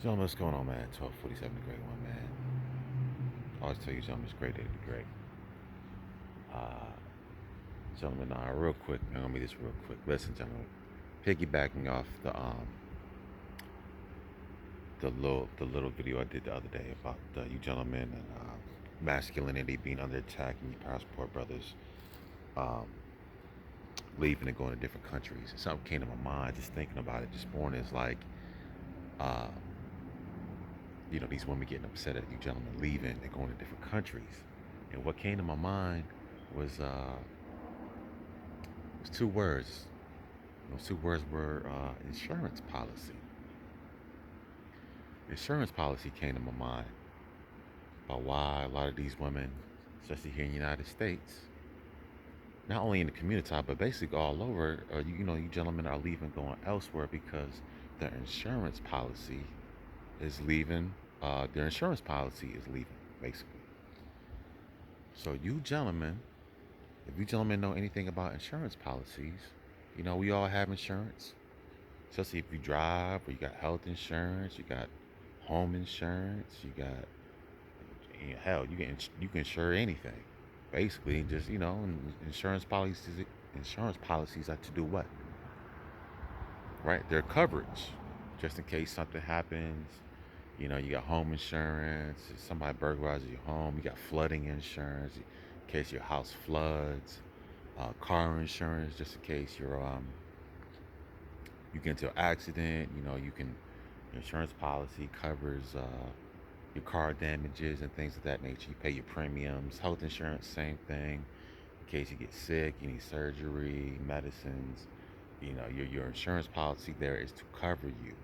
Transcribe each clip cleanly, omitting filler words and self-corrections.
Gentlemen, what's going on, man? 1247 the great one, man. I always tell you, gentlemen, it's great day to be great. Uh, Gentlemen, real quick, man, let me just real quick. Listen, gentlemen, piggybacking off the little video I did the other day about you gentlemen and masculinity being under attack and you passport brothers um, leaving and going to different countries. Something came to my mind just thinking about it this morning. Is like, uh, these women getting upset at you gentlemen leaving and going to different countries. And what came to my mind was two words. Those two words were insurance policy. Insurance policy came to my mind about why a lot of these women, especially here in the United States, not only in the community, but basically all over, you gentlemen are leaving, going elsewhere because their insurance policy is leaving. Their insurance policy is leaving, basically. So you gentlemen, if you gentlemen know anything about insurance policies, we all have insurance. Especially if you drive or you got health insurance, you got home insurance, you got hell, you can insure anything. Basically, just insurance policies have to do what? Right? Their coverage. Just in case something happens. You got home insurance, if somebody burglarizes your home, you got flooding insurance in case your house floods, car insurance just in case you get into an accident, your insurance policy covers your car damages and things of that nature. You pay your premiums. Health insurance, same thing. In case you get sick, you need surgery, medicines. Your insurance policy there is to cover you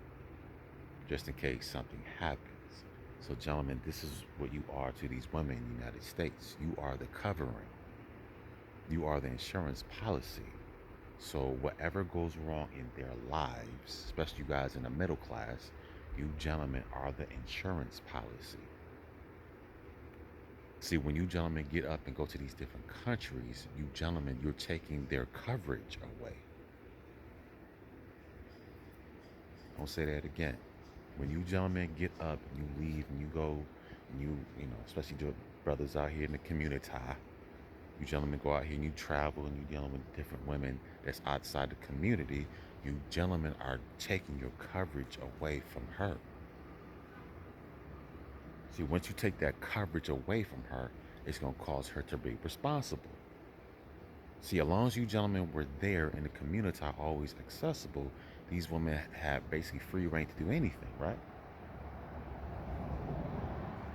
just in case something happens. So, gentlemen, this is what you are to these women in the United States. You are the covering. You are the insurance policy. So whatever goes wrong in their lives, especially you guys in the middle class, you gentlemen are the insurance policy. See, when you gentlemen get up and go to these different countries, you gentlemen, you're taking their coverage away. I'll say that again. When you gentlemen get up and you leave and you go and especially the brothers out here in the community, you gentlemen go out here and you travel and you dealing with different women that's outside the community, you gentlemen are taking your coverage away from her. See, once you take that coverage away from her, it's going to cause her to be responsible. See, as long as you gentlemen were there in the community, always accessible, these women have basically free reign to do anything, right?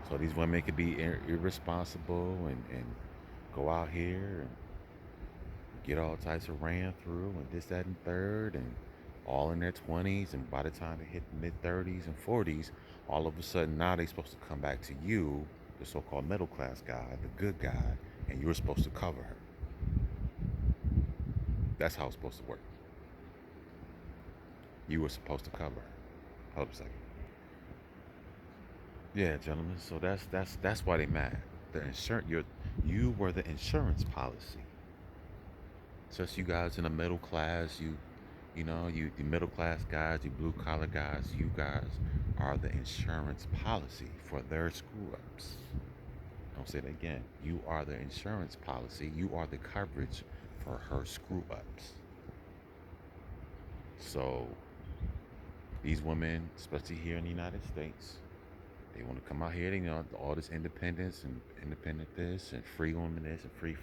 So these women could be irresponsible and go out here and get all types of ran through and this, that, and third, and all in their 20s. And by the time they hit the mid 30s and 40s, all of a sudden now they're supposed to come back to you, the so called middle class guy, the good guy, and you're supposed to cover her. That's how it's supposed to work. You were supposed to cover her. Hold up a second. Yeah, gentlemen. So that's why they mad. The insurance, you were the insurance policy. Just you guys in the middle class, you the middle class guys, you blue collar guys, you guys are the insurance policy for their screw ups. Don't say that again. You are the insurance policy. You are the coverage for her screw ups. So these women, especially here in the United States, they want to come out here, all this independence and independent this and free women this and free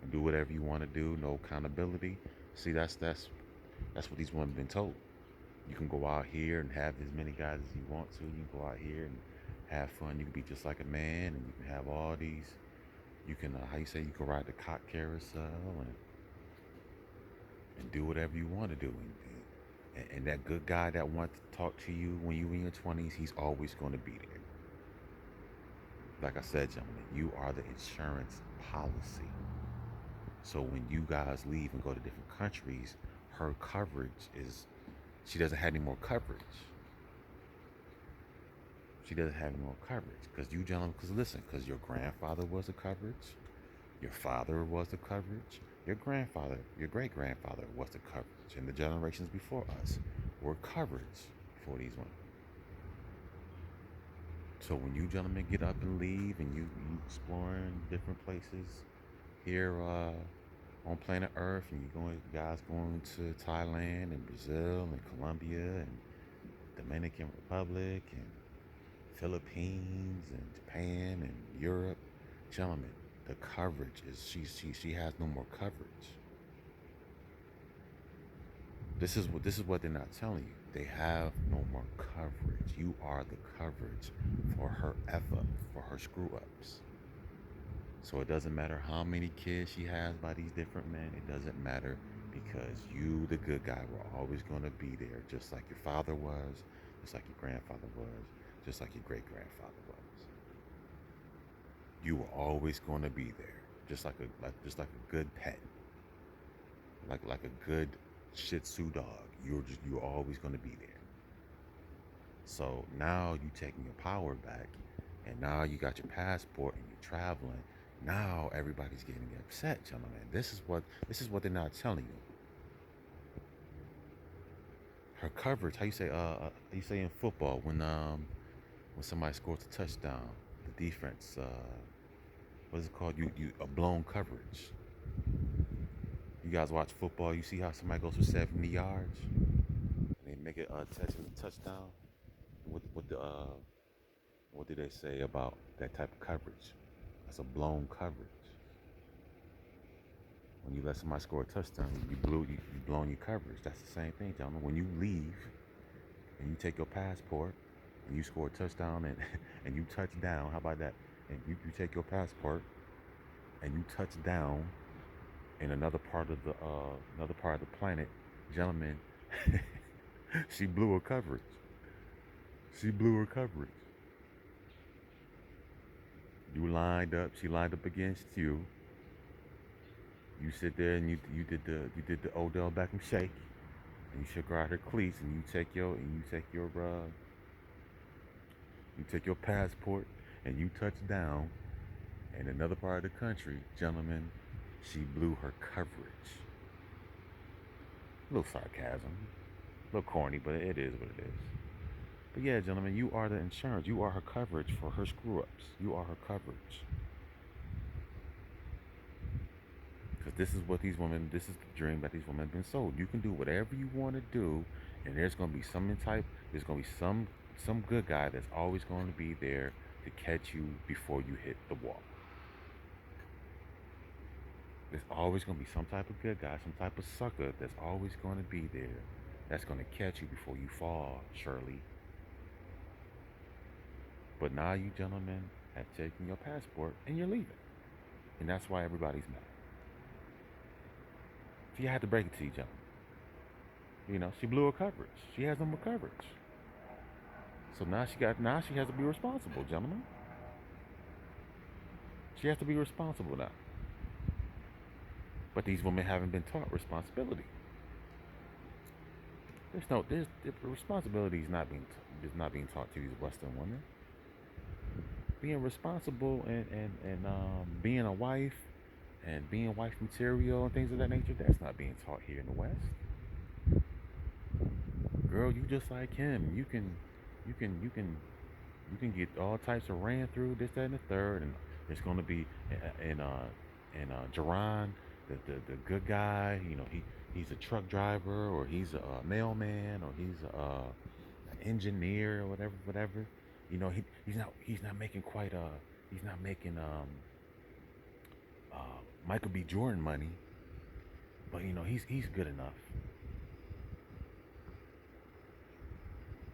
and do whatever you want to do, no accountability. See, that's what these women have been told. You can go out here and have as many guys as you want to. You can go out here and have fun. You can be just like a man, and you can have all these. You can, how you say, you can ride the cock carousel and do whatever you want to do. And that good guy that wants to talk to you when you in your 20s, he's always going to be there. Like I said, gentlemen, you are the insurance policy. So when you guys leave and go to different countries, her coverage is, she doesn't have any more coverage. She doesn't have any more coverage because you gentlemen, because listen, because your grandfather was the coverage, your father was the coverage, your grandfather, your great grandfather was the coverage, and the generations before us were coverage for these women. So when you gentlemen get up and leave and you exploring different places here on planet Earth, and guys going to Thailand and Brazil and Colombia and Dominican Republic and Philippines and Japan and Europe, gentlemen, the coverage is she has no more coverage. This is what they're not telling you. They have no more coverage. You are the coverage for her F up, for her screw ups. So it doesn't matter how many kids she has by these different men. It doesn't matter because you, the good guy, were always going to be there, just like your father was, just like your grandfather was, just like your great grandfather was. You were always going to be there, just like a good pet, like a good Shih Tzu dog. You're always going to be there. So now you taking your power back, and now you got your passport and you're traveling. Now everybody's getting upset, gentlemen. This is what they're not telling you. Her coverage. How you say in football when somebody scores a touchdown, the defense what is it called? You a blown coverage. You guys watch football. You see how somebody goes for 70 yards. They make it a touchdown. What do they say about that type of coverage? That's a blown coverage. When you let somebody score a touchdown, you blown your coverage. That's the same thing, gentlemen. When you leave and you take your passport and you score a touchdown and and you touch down, how about that? And you take your passport and you touch down in another part of the planet, gentlemen, she blew her coverage. She blew her coverage. You lined up. She lined up against you. You sit there and you did the Odell Beckham shake. And you shook her out her cleats, and you take your passport, and you touch down in another part of the country, gentlemen. She blew her coverage. A little sarcasm, a little corny, but it is what it is. But yeah, gentlemen, you are the insurance. You are her coverage for her screw ups. You are her coverage. Because this is the dream that these women have been sold. You can do whatever you want to do, and there's going to be some good guy that's always going to be there to catch you before you hit the wall. There's always going to be some type of good guy, some type of sucker that's always going to be there that's going to catch you before you fall, Shirley. But now you gentlemen have taken your passport and you're leaving. And that's why everybody's mad. She had to break it to you, gentlemen. She blew her coverage. She has no more coverage. So now she has to be responsible, gentlemen. She has to be responsible now. But these women haven't been taught responsibility. There's responsibility is not being taught to these Western women. Being responsible and being a wife and being wife material and things of that nature, that's not being taught here in the West. Girl, you just like him. You can get all types of ran through this, that, and the third, and there's gonna be Jerron, the good guy. He's a truck driver, or he's a mailman, or he's an engineer, or whatever. He's not making Michael B. Jordan money, but he's good enough.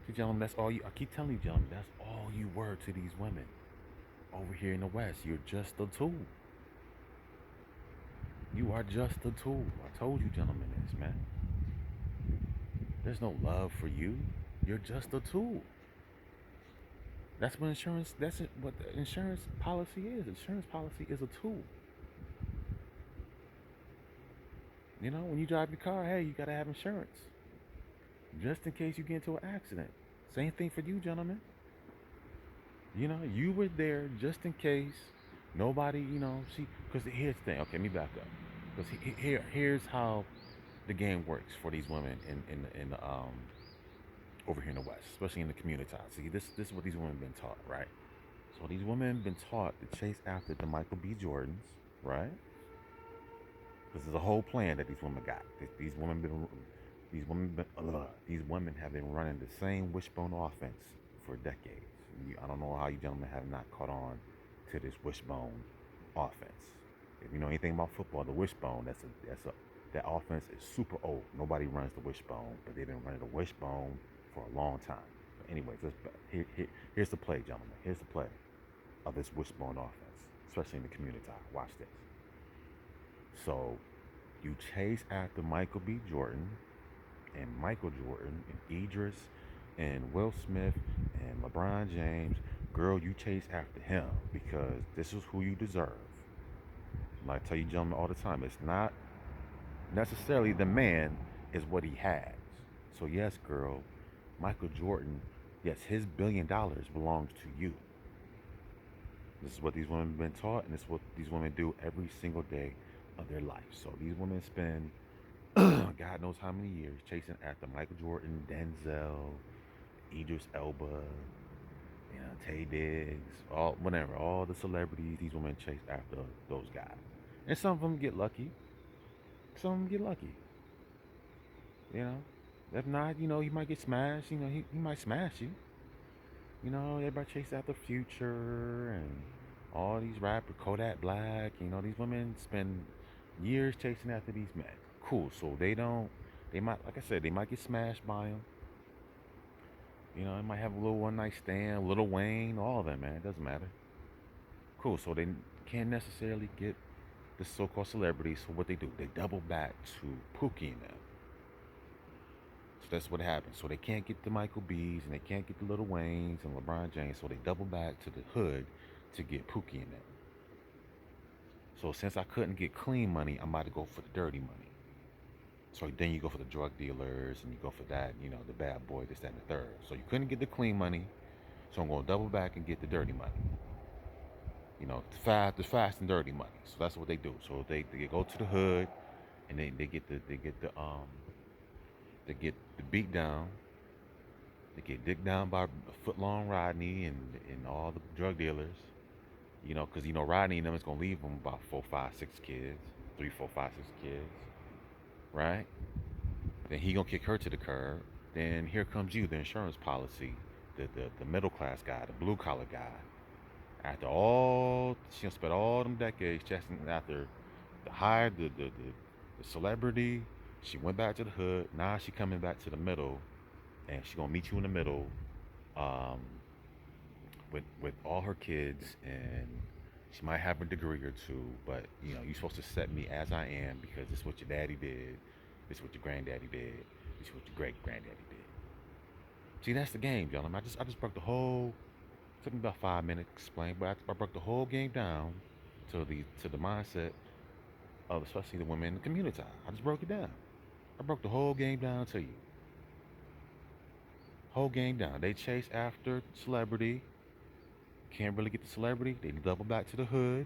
See, gentlemen, that's all you. I keep telling you, gentlemen, that's all you were to these women over here in the West. You're just a tool. You are just a tool. I told you, gentlemen, this, man. There's no love for you. You're just a tool. That's what insurance. What the insurance policy is. Insurance policy is a tool. When you drive your car, hey, you gotta have insurance, just in case you get into an accident. Same thing for you, gentlemen. You were there just in case nobody, see, because here's the thing. Okay, let me back up. Because here's how the game works for these women in the over here in the West, especially in the community. See, this is what these women have been taught, right? So these women have been taught to chase after the Michael B. Jordans, right? This is a whole plan that these women got. These women have been running the same wishbone offense for decades. I don't know how you gentlemen have not caught on to this wishbone offense. If you know anything about football, the wishbone that offense is super old. Nobody runs the wishbone, but they've been running the wishbone for a long time. But anyways, here's the play, gentlemen. Here's the play of this wishbone offense, especially in the community. Watch this. So you chase after Michael B. Jordan and Michael Jordan and Idris and Will Smith and LeBron James. Girl, you chase after him because this is who you deserve. Like I tell you gentlemen all the time, it's not necessarily the man, is what he has. So yes, girl, Michael Jordan, yes, his $1 billion belongs to you. This is what these women have been taught, and this is what these women do every single day of their life. So these women spend God knows how many years chasing after Michael Jordan, Denzel, Idris Elba, Tay Diggs, all the celebrities. These women chase after those guys, and some of them get lucky. Some of them get lucky. You know, if not, you might get smashed. He might smash you. Everybody chase after Future and all these rappers, Kodak Black. These women spend years chasing after these men. Cool. So they might, like I said, they might get smashed by them. They might have a little one night stand, Little Wayne, all of them, man. It doesn't matter. Cool. So they can't necessarily get the so-called celebrities. So what they do, they double back to Pookie and them. So that's what happens. So they can't get the Michael B's and they can't get the Little Waynes and LeBron James. So they double back to the hood to get Pookie and them. So since I couldn't get clean money, I'm about to go for the dirty money. So then you go for the drug dealers and you go for that, the bad boy, this, that, and the third. So you couldn't get the clean money. So I'm going to double back and get the dirty money. The fast and dirty money. So that's what they do. So they go to the hood and they get the beat down. They get dicked down by Footlong Rodney and all the drug dealers. Because Rodney and them is gonna leave them about 4, 5, 6 kids, 3, 4, 5, 6 kids, right? Then he gonna kick her to the curb. Then here comes you, the insurance policy, the middle class guy, the blue collar guy. After all, she gonna spend all them decades chasing after the celebrity. She went back to the hood. Now she coming back to the middle, and she gonna meet you in the middle, um, with all her kids, and she might have a degree or two. But you're supposed to accept me as I am because this is what your daddy did, this is what your granddaddy did, this is what your great granddaddy did. See, that's the game, gentlemen. I just broke the whole. Took me about 5 minutes to explain, but I broke the whole game down to the mindset of especially the women in the community. I just broke it down. I broke the whole game down to you. Whole game down. They chase after celebrity. Can't really get the celebrity. They double back to the hood.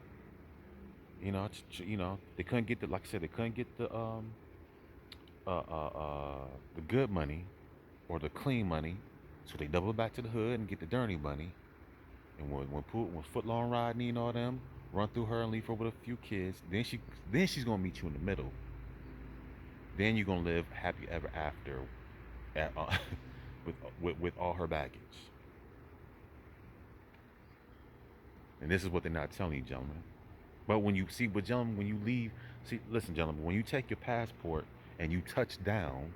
They couldn't get the, like I said, they couldn't get the good money or the clean money, so they double back to the hood and get the dirty money. And when Footlong Rodney and all them run through her and leave her with a few kids, then she's gonna meet you in the middle. Then you're gonna live happy ever after, at, with all her baggage. And this is what they're not telling you, gentlemen. But when you leave, listen, gentlemen, when you take your passport and you touch down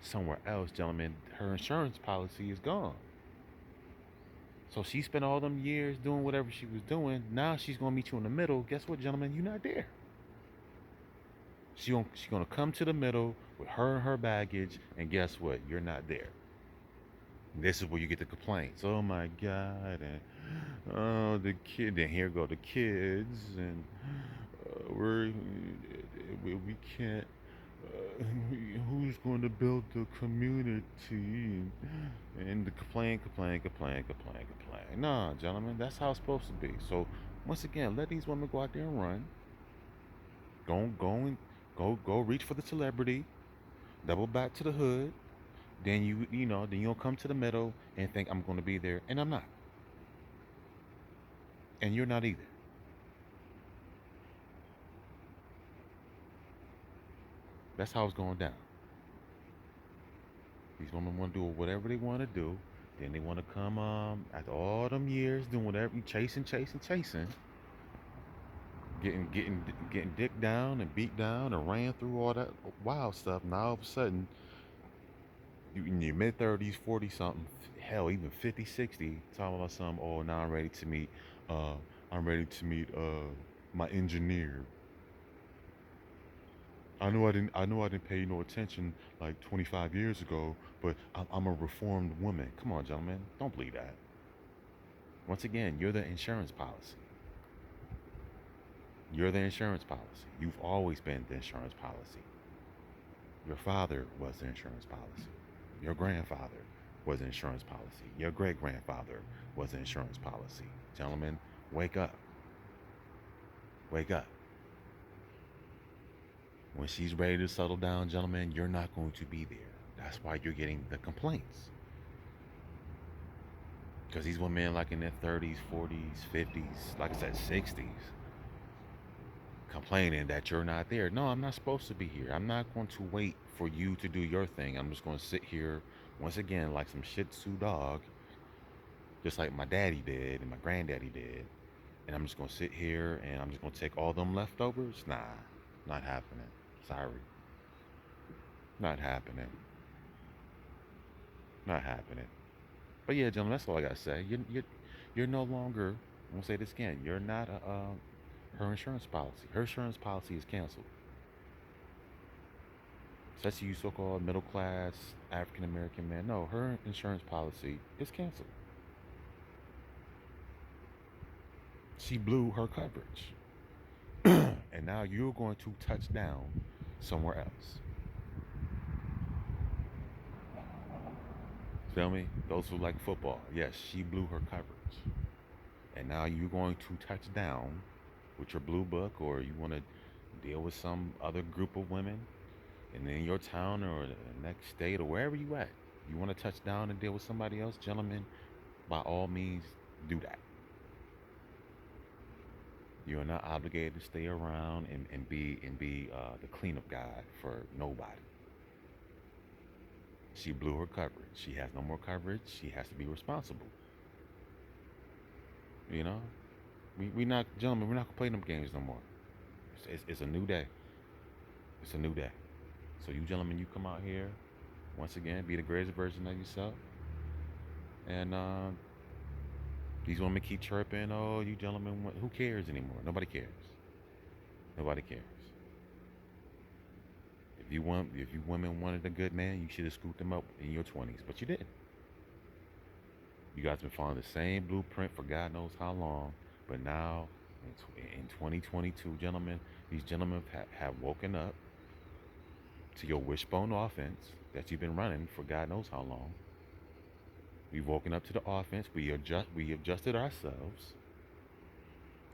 somewhere else, gentlemen, her insurance policy is gone. So she spent all them years doing whatever she was doing. Now she's gonna meet you in the middle. Guess what, gentlemen? You're not there. She's gonna come to the middle with her and her baggage, and guess what? You're not there. And this is where you get the complaints. Oh my God, and oh the kid. Then here go the kids, and we can't. Who's going to build the community? And the complain. Nah, gentlemen, that's how it's supposed to be. So once again, let these women go out there and run. Go reach for the celebrity. Double back to the hood. then then you'll come to the middle and think I'm going to be there, and I'm not, and you're not either. That's how it's going down. These women want to do whatever they want to do. Then they want to come after all them years doing whatever, chasing, getting dick down and beat down and ran through all that wild stuff. Now all of a sudden, you in your mid 30s, 40 something, hell, even 50, 60, talking about some. Oh, now Uh, I'm ready to meet my engineer. I know I didn't pay no attention like 25 years ago, but I'm a reformed woman. Come on, gentlemen, don't believe that. Once again, you're the insurance policy. You're the insurance policy. You've always been the insurance policy. Your father was the insurance policy. Your grandfather was the insurance policy. Your great grandfather was the insurance policy. Gentlemen, wake up. Wake up. When she's ready to settle down, gentlemen, you're not going to be there. That's why you're getting the complaints. Because these women, like in their 30s, 40s, 50s, like I said, 60s, complaining that you're not there. No, I'm not supposed to be here. I'm not going to wait for you to do your thing. I'm just going to sit here once again like some Shih Tzu dog, just like my daddy did and my granddaddy did. And I'm just going to sit here and I'm just going to take all them leftovers. Nah, not happening. Sorry. Not happening. Not happening. But yeah, gentlemen, that's all I got to say. You're no longer, I'm going to say this again, you're not her insurance policy. Her insurance policy is canceled. Especially you so-called middle-class African-American man. No, her insurance policy is canceled. She blew her coverage. And now you're going to touch down somewhere else. Feel me? Those who like football. Yes, she blew her coverage. And now you're going to touch down with your blue book, or you want to deal with some other group of women and in your town or the next state or wherever you at. You want to touch down and deal with somebody else, gentlemen, by all means do that. You are not obligated to stay around and be the cleanup guy for nobody. She blew her coverage. She has no more coverage. She has to be responsible. You know, we not gentlemen. We're not gonna play them games no more. It's a new day. It's a new day. So you gentlemen, you come out here once again, be the greatest version of yourself, and these women keep chirping. Oh, you gentlemen, who cares anymore? Nobody cares. Nobody cares. If you women wanted a good man, you should have scooped him up in your 20s, but you didn't. You guys been following the same blueprint for God knows how long, but now in 2022, gentlemen, these gentlemen have woken up to your wishbone offense that you've been running for God knows how long. We've woken up to the offense. We adjusted ourselves,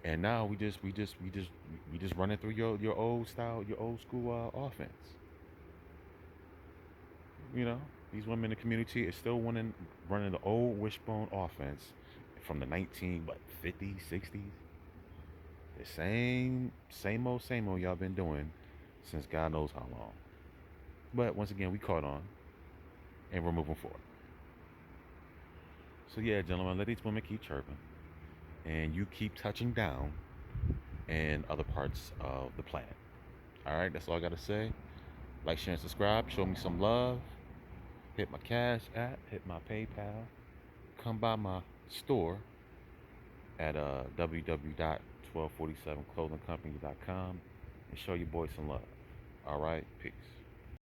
and now we just running through your old style, your old school offense. You know, these women in the community is still running the old wishbone offense from the 50s, 60s. The same old y'all been doing since God knows how long. But once again, we caught on and we're moving forward. So yeah, gentlemen, let these women keep chirping and you keep touching down in other parts of the planet. All right, that's all I got to say. Like, share, and subscribe. Show me some love. Hit my Cash App. Hit my PayPal. Come by my store at www.1247clothingcompany.com and show your boy some love. All right, peace.